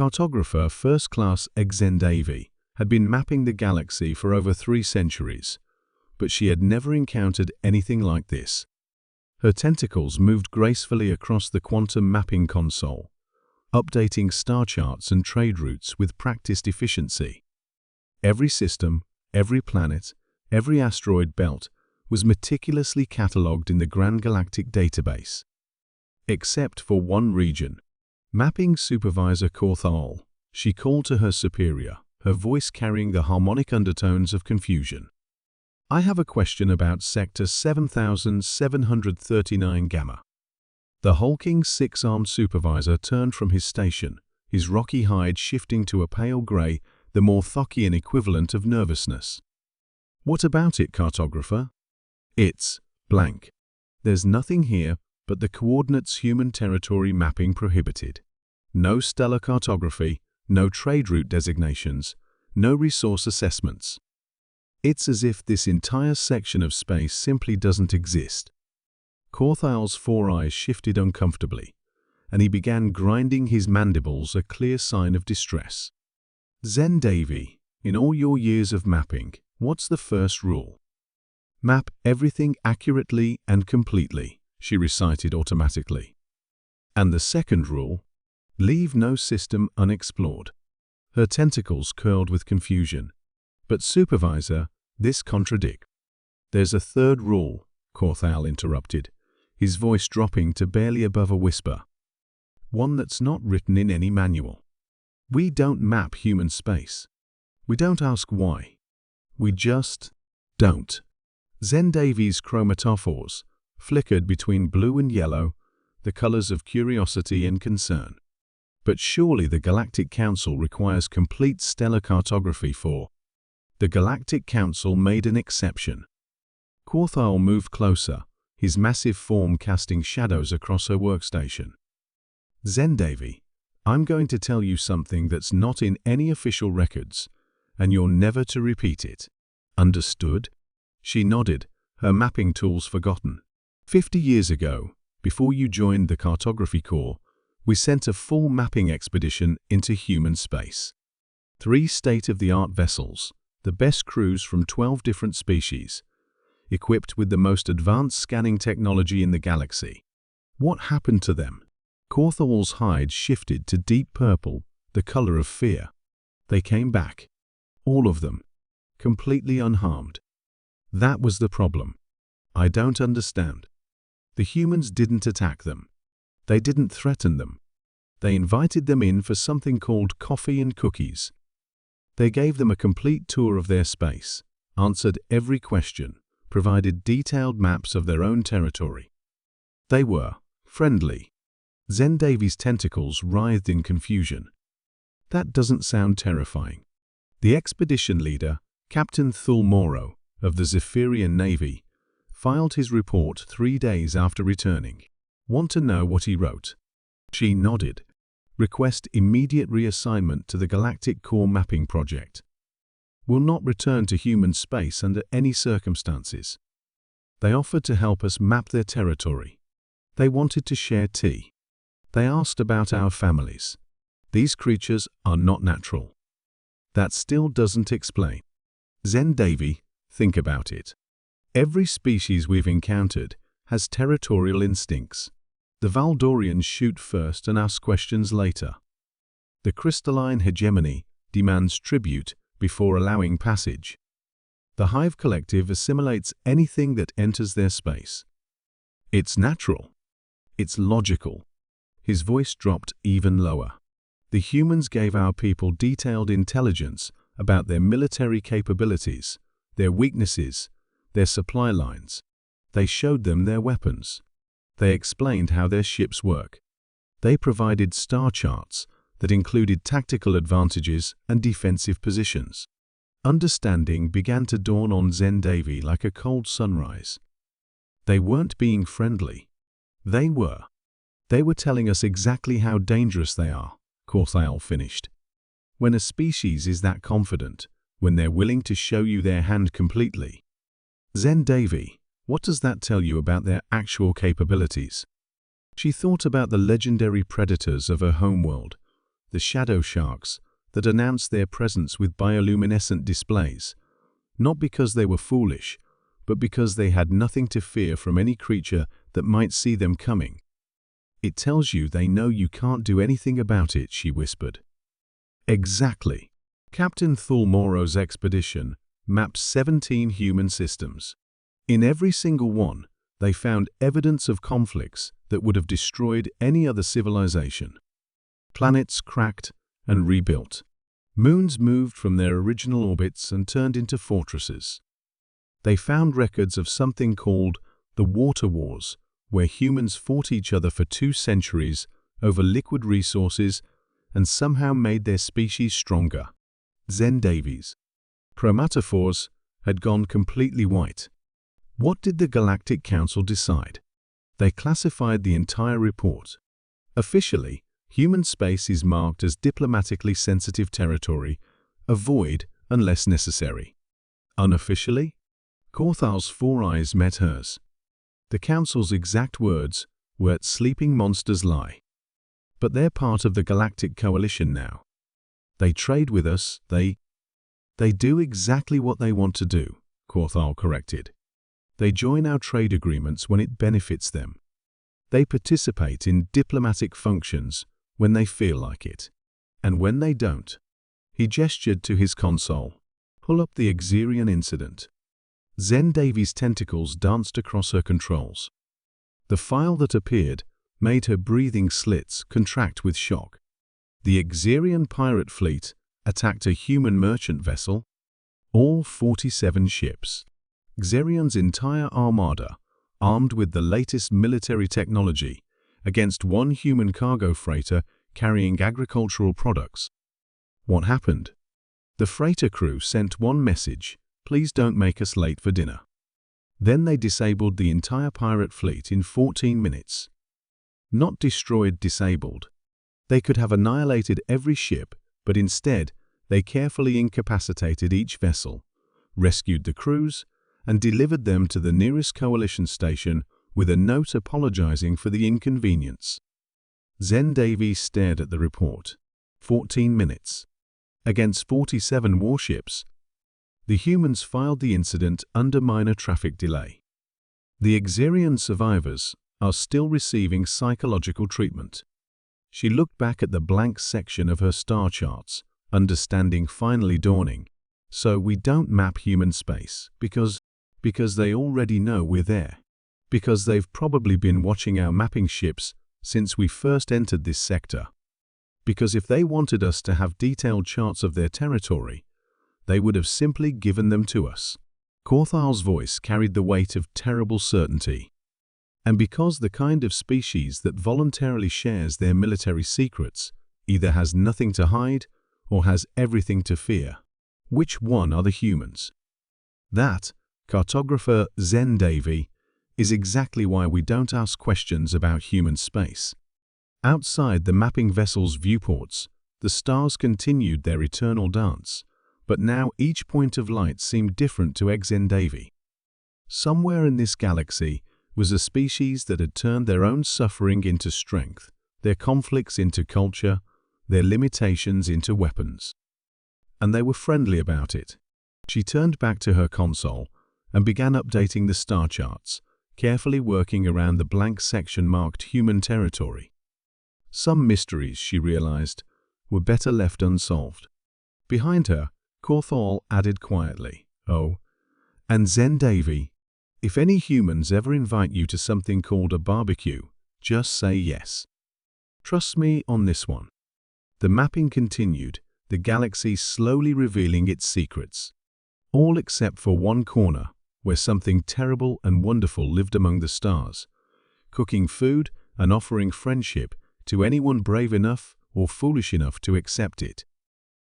Cartographer First Class Davy had been mapping the galaxy for over 3 centuries, but she had never encountered anything like this. Her tentacles moved gracefully across the quantum mapping console, updating star charts and trade routes with practiced efficiency. Every system, every planet, every asteroid belt was meticulously catalogued in the Grand Galactic database. Except for one region. Mapping Supervisor Corthal, she called to her superior, her voice carrying the harmonic undertones of confusion. "I have a question about Sector 7739 Gamma." The hulking 6-armed supervisor turned from his station, his rocky hide shifting to a pale grey, the more Thockian equivalent of nervousness. "What about it, cartographer?" "It's blank. There's nothing here but the coordinates human territory mapping prohibited. No stellar cartography, no trade route designations, no resource assessments. It's as if this entire section of space simply doesn't exist." Corthal's 4 eyes shifted uncomfortably, and he began grinding his mandibles, a clear sign of distress. "Davy, in all your years of mapping, what's the first rule?" "Map everything accurately and completely," she recited automatically. "And the second rule? Leave no system unexplored." Her tentacles curled with confusion. "But Supervisor, this contradicts." "There's a third rule," Corthal interrupted, his voice dropping to barely above a whisper. "One that's not written in any manual. We don't map human space. We don't ask why. We just don't." Davy's chromatophores flickered between blue and yellow, the colors of curiosity and concern. "But surely the Galactic Council requires complete stellar cartography for—" The Galactic Council made an exception. Corthal moved closer, his massive form casting shadows across her workstation. "Davy, I'm going to tell you something that's not in any official records, and you're never to repeat it. Understood?" She nodded, her mapping tools forgotten. 50 years ago, before you joined the Cartography Corps, we sent a full mapping expedition into human space. 3 state-of-the-art vessels, the best crews from 12 different species, equipped with the most advanced scanning technology in the galaxy. What happened to them? Corthal's hide shifted to deep purple, the color of fear. They came back. All of them. Completely unharmed. That was the problem. I don't understand. The humans didn't attack them. They didn't threaten them. They invited them in for something called coffee and cookies. They gave them a complete tour of their space, answered every question, provided detailed maps of their own territory. They were friendly. Davy's tentacles writhed in confusion. That doesn't sound terrifying. The expedition leader, Captain Thul Moro, of the Zephyrian Navy, filed his report 3 days after returning. "Want to know what he wrote?" She nodded. "Request immediate reassignment to the Galactic Core Mapping Project. Will not return to human space under any circumstances. They offered to help us map their territory. They wanted to share tea. They asked about our families. These creatures are not natural. That still doesn't explain." Davy, think about it. Every species we've encountered has territorial instincts. The Valdorians shoot first and ask questions later. The crystalline hegemony demands tribute before allowing passage. The Hive Collective assimilates anything that enters their space. It's natural. It's logical. His voice dropped even lower. The humans gave our people detailed intelligence about their military capabilities, their weaknesses, their supply lines. They showed them their weapons. They explained how their ships work. They provided star charts that included tactical advantages and defensive positions. Understanding began to dawn on Davy like a cold sunrise. They weren't being friendly. They were. They were telling us exactly how dangerous they are, Corthal finished. When a species is that confident, when they're willing to show you their hand completely. Davy, what does that tell you about their actual capabilities? She thought about the legendary predators of her homeworld, the shadow sharks, that announced their presence with bioluminescent displays, not because they were foolish, but because they had nothing to fear from any creature that might see them coming. "It tells you they know you can't do anything about it," she whispered. Exactly. Captain Thulmoro's expedition mapped 17 human systems. In every single one, they found evidence of conflicts that would have destroyed any other civilization. Planets cracked and rebuilt. Moons moved from their original orbits and turned into fortresses. They found records of something called the Water Wars, where humans fought each other for 2 centuries over liquid resources and somehow made their species stronger. Zen Davies. Chromatophores had gone completely white. What did the Galactic Council decide? They classified the entire report. Officially, human space is marked as diplomatically sensitive territory, avoid unless necessary. Unofficially, Corthal's 4 eyes met hers. The Council's exact words were, "Sleeping monsters lie." But they're part of the Galactic Coalition now. They trade with us, they do exactly what they want to do, Corthal corrected. They join our trade agreements when it benefits them. They participate in diplomatic functions when they feel like it. And when they don't, he gestured to his console. Pull up the Xerian incident. Zen Davies' tentacles danced across her controls. The file that appeared made her breathing slits contract with shock. The Xerian pirate fleet attacked a human merchant vessel, all 47 ships. Xerion's entire armada, armed with the latest military technology, against 1 human cargo freighter carrying agricultural products. What happened? The freighter crew sent one message: "Please don't make us late for dinner." Then they disabled the entire pirate fleet in 14 minutes. Not destroyed, disabled. They could have annihilated every ship, but instead, they carefully incapacitated each vessel, rescued the crews, and delivered them to the nearest coalition station with a note apologizing for the inconvenience. Zen Davies stared at the report. 14 minutes. Against 47 warships. The humans filed the incident under minor traffic delay. The Xerian survivors are still receiving psychological treatment. She looked back at the blank section of her star charts, understanding finally dawning. So we don't map human space because they already know we're there. Because they've probably been watching our mapping ships since we first entered this sector. Because if they wanted us to have detailed charts of their territory, they would have simply given them to us. Corthal's voice carried the weight of terrible certainty. And because the kind of species that voluntarily shares their military secrets either has nothing to hide or has everything to fear, which one are the humans? That, cartographer Zen Davy, is exactly why we don't ask questions about human space. Outside the mapping vessel's viewports, the stars continued their eternal dance, but now each point of light seemed different to Zen Davy. Somewhere in this galaxy was a species that had turned their own suffering into strength, their conflicts into culture, their limitations into weapons. And they were friendly about it. She turned back to her console and began updating the star charts, carefully working around the blank section marked human territory. Some mysteries, she realized, were better left unsolved. Behind her, Corthal added quietly, "Oh, and Zen Davy, if any humans ever invite you to something called a barbecue, just say yes. Trust me on this one." The mapping continued, the galaxy slowly revealing its secrets. All except for one corner, where something terrible and wonderful lived among the stars, cooking food and offering friendship to anyone brave enough or foolish enough to accept it.